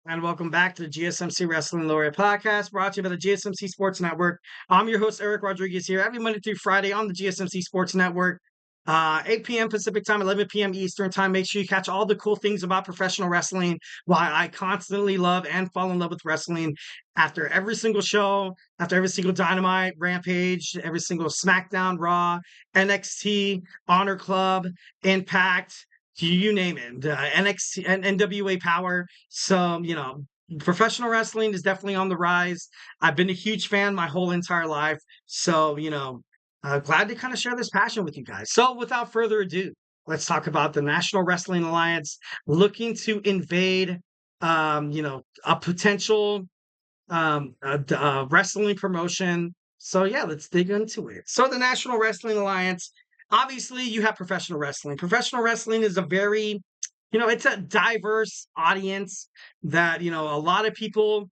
And welcome back to the GSMC Wrestling Laureate Podcast, brought to you by the GSMC Sports Network. I'm your host, Eric Rodriguez, here every Monday through Friday on the GSMC Sports Network. 8 p.m. Pacific time, 11 p.m. Eastern time. Make sure you catch all the cool things about professional wrestling, why I constantly love and fall in love with wrestling after every single show, after every single Dynamite, Rampage, every single SmackDown, Raw, NXT, Honor Club, Impact, you name it, NXT and NWA Power. So, professional wrestling is definitely on the rise. I've been a huge fan my whole entire life. So, glad to kind of share this passion with you guys. So, without further ado, let's talk about the National Wrestling Alliance looking to invade, a potential wrestling promotion. So yeah, let's dig into it. So the National Wrestling Alliance, obviously you have professional wrestling. Professional wrestling is a very, it's a diverse audience that, a lot of people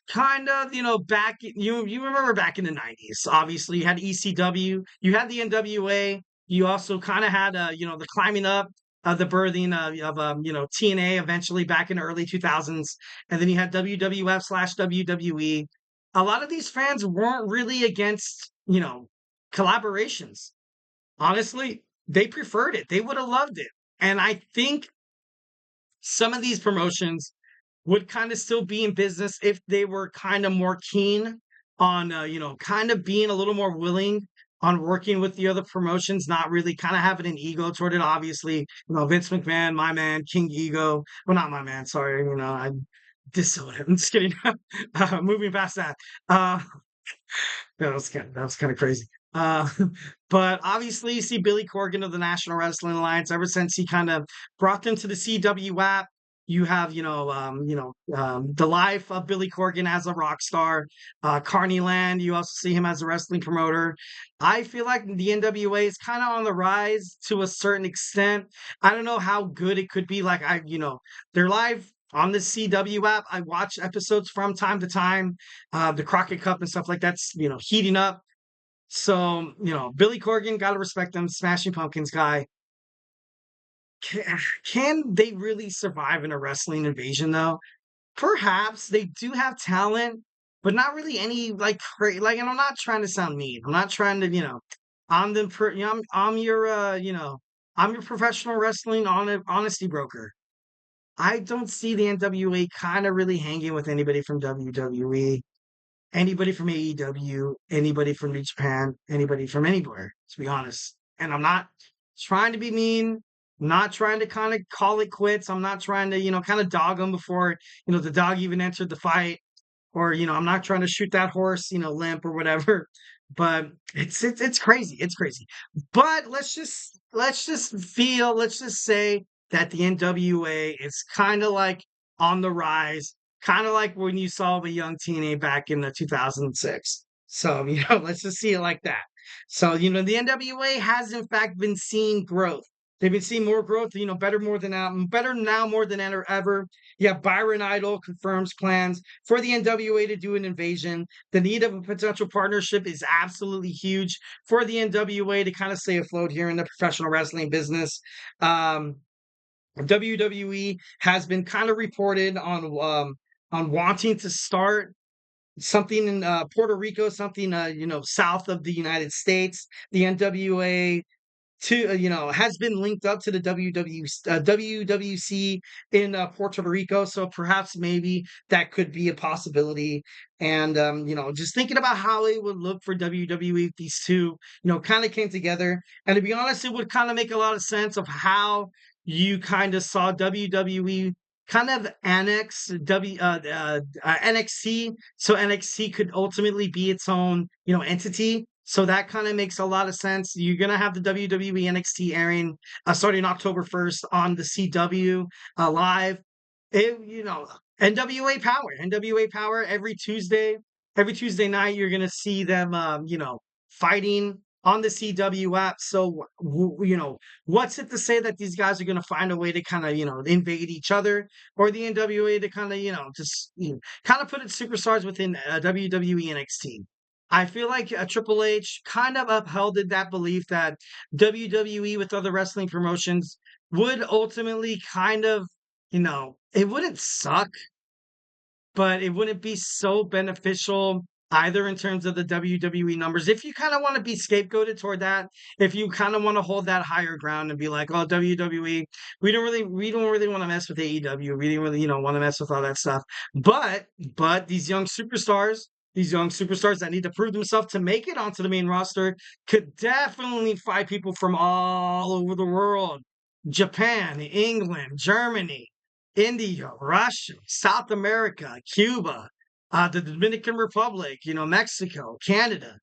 kind of, back you remember back in the 90s. Obviously you had ECW, you had the NWA, you also kind of had the climbing up the birthing of TNA eventually back in the early 2000s, and then you had WWF/WWE. A lot of these fans weren't really against collaborations. Honestly, they preferred it. They would have loved it. And I think some of these promotions would kind of still be in business if they were kind of more keen on, kind of being a little more willing on working with the other promotions, not really kind of having an ego toward it. Obviously, Vince McMahon, my man, King Ego. Well, not my man, sorry. I disown him. I'm just kidding. Moving past that. That was kind of crazy. Uh, but obviously, you see Billy Corgan of the National Wrestling Alliance. Ever since he kind of brought them to the CW app, you have the life of Billy Corgan as a rock star. Carney Land, you also see him as a wrestling promoter. I feel like the NWA is kind of on the rise to a certain extent. I don't know how good it could be. Like they're live on the CW app. I watch episodes from time to time, the Crockett Cup and stuff like that's heating up. So Billy Corgan, gotta respect him, Smashing Pumpkins guy. Can they really survive in a wrestling invasion though? Perhaps they do have talent, but not really any like like. And I'm not trying to sound mean. I'm not trying to I'm the I'm your I'm your professional wrestling honesty broker. I don't see the NWA kind of really hanging with anybody from WWE, anybody from AEW, anybody from New Japan, anybody from anywhere, to be honest. And I'm not trying to be mean, not trying to kind of call it quits. I'm not trying to, kind of dog them before, the dog even entered the fight. Or, I'm not trying to shoot that horse, limp or whatever. But it's crazy. It's crazy. But let's just say that the NWA is kind of like on the rise, kind of like when you saw the young TNA back in the 2006. So, let's just see it like that. So, the NWA has in fact been seeing growth. They've been seeing more growth, better now more than ever. Yeah, Byron Idol confirms plans for the NWA to do an invasion. The need of a potential partnership is absolutely huge for the NWA to kind of stay afloat here in the professional wrestling business. WWE has been kind of reported on wanting to start something in Puerto Rico, something south of the United States. The NWA has been linked up to the WWC in Puerto Rico. So perhaps maybe that could be a possibility. And, just thinking about how it would look for WWE if these two, kind of came together. And to be honest, it would kind of make a lot of sense of how you kind of saw WWE kind of annex NXT, so NXT could ultimately be its own entity. So that kind of makes a lot of sense. You're gonna have the WWE NXT airing starting October 1st on the CW live. NWA Power every Tuesday night. You're gonna see them, fighting on the CW app. So, what's it to say that these guys are going to find a way to kind of, invade each other, or the NWA to kind of, just kind of put its superstars within WWE NXT? I feel like Triple H kind of upheld that belief that WWE with other wrestling promotions would ultimately kind of, it wouldn't suck, but it wouldn't be so beneficial either in terms of the WWE numbers. If you kind of want to be scapegoated toward that, if you kind of want to hold that higher ground and be like, oh, WWE, we don't really want to mess with AEW. We didn't really, want to mess with all that stuff. But these young superstars that need to prove themselves to make it onto the main roster could definitely fight people from all over the world. Japan, England, Germany, India, Russia, South America, Cuba, the Dominican Republic, Mexico, Canada,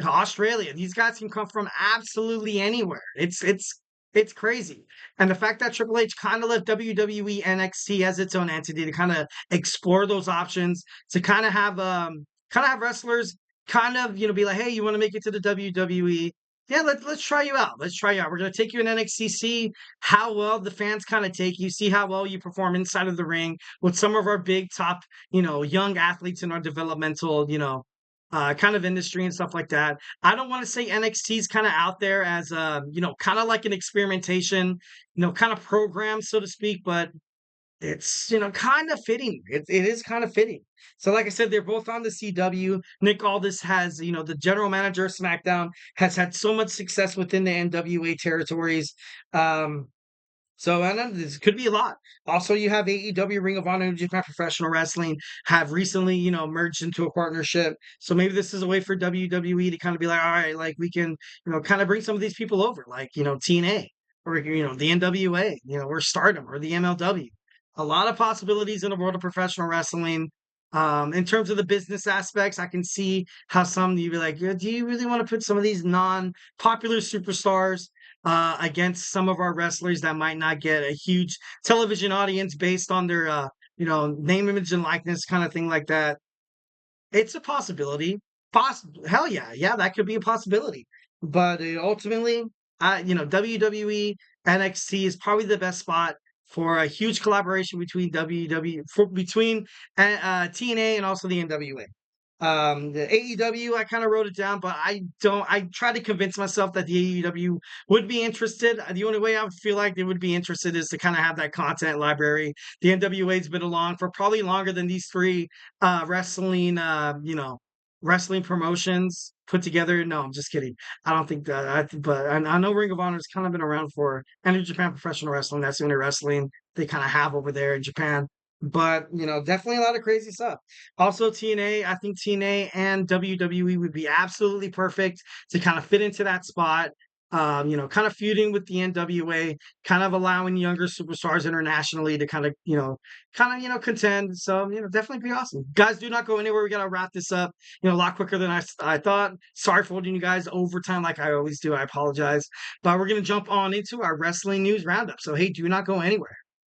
Australia. These guys can come from absolutely anywhere. It's crazy. And the fact that Triple H kind of left WWE NXT as its own entity to kind of explore those options, to kind of have wrestlers kind of, be like, hey, you want to make it to the WWE? Yeah, let's try you out. Let's try you out. We're gonna take you in NXT, see how well the fans kind of take you, see how well you perform inside of the ring with some of our big top, young athletes in our developmental, kind of industry and stuff like that. I don't want to say NXT is kind of out there as kind of like an experimentation, kind of program, so to speak, but it's, kind of fitting. It is kind of fitting. So, like I said, they're both on the CW. Nick Aldis has, the general manager of SmackDown, has had so much success within the NWA territories. So, and then this could be a lot. Also, you have AEW, Ring of Honor, and Japan Professional Wrestling have recently, merged into a partnership. So maybe this is a way for WWE to kind of be like, all right, like we can, kind of bring some of these people over, like, TNA or, the NWA, or Stardom or the MLW. A lot of possibilities in the world of professional wrestling. In terms of the business aspects, I can see how some you'd be like, yeah, do you really want to put some of these non-popular superstars against some of our wrestlers that might not get a huge television audience based on their, name, image, and likeness kind of thing like that? It's a possibility. Hell yeah, yeah, that could be a possibility. But ultimately, WWE NXT is probably the best spot for a huge collaboration between between TNA and also the NWA. The AEW, I kind of wrote it down, but I don't. I try to convince myself that the AEW would be interested. The only way I would feel like they would be interested is to kind of have that content library. The NWA's been along for probably longer than these three wrestling promotions put together. No, I'm just kidding. I don't think that. I know Ring of Honor has kind of been around for, and New Japan Professional Wrestling. That's the only wrestling they kind of have over there in Japan. But definitely a lot of crazy stuff. Also, TNA, I think TNA and WWE would be absolutely perfect to kind of fit into that spot. Kind of feuding with the NWA, kind of allowing younger superstars internationally to contend. So, definitely be awesome. Guys, do not go anywhere. We got to wrap this up, a lot quicker than I thought. Sorry for holding you guys overtime like I always do. I apologize. But we're going to jump on into our wrestling news roundup. So, hey, do not go anywhere.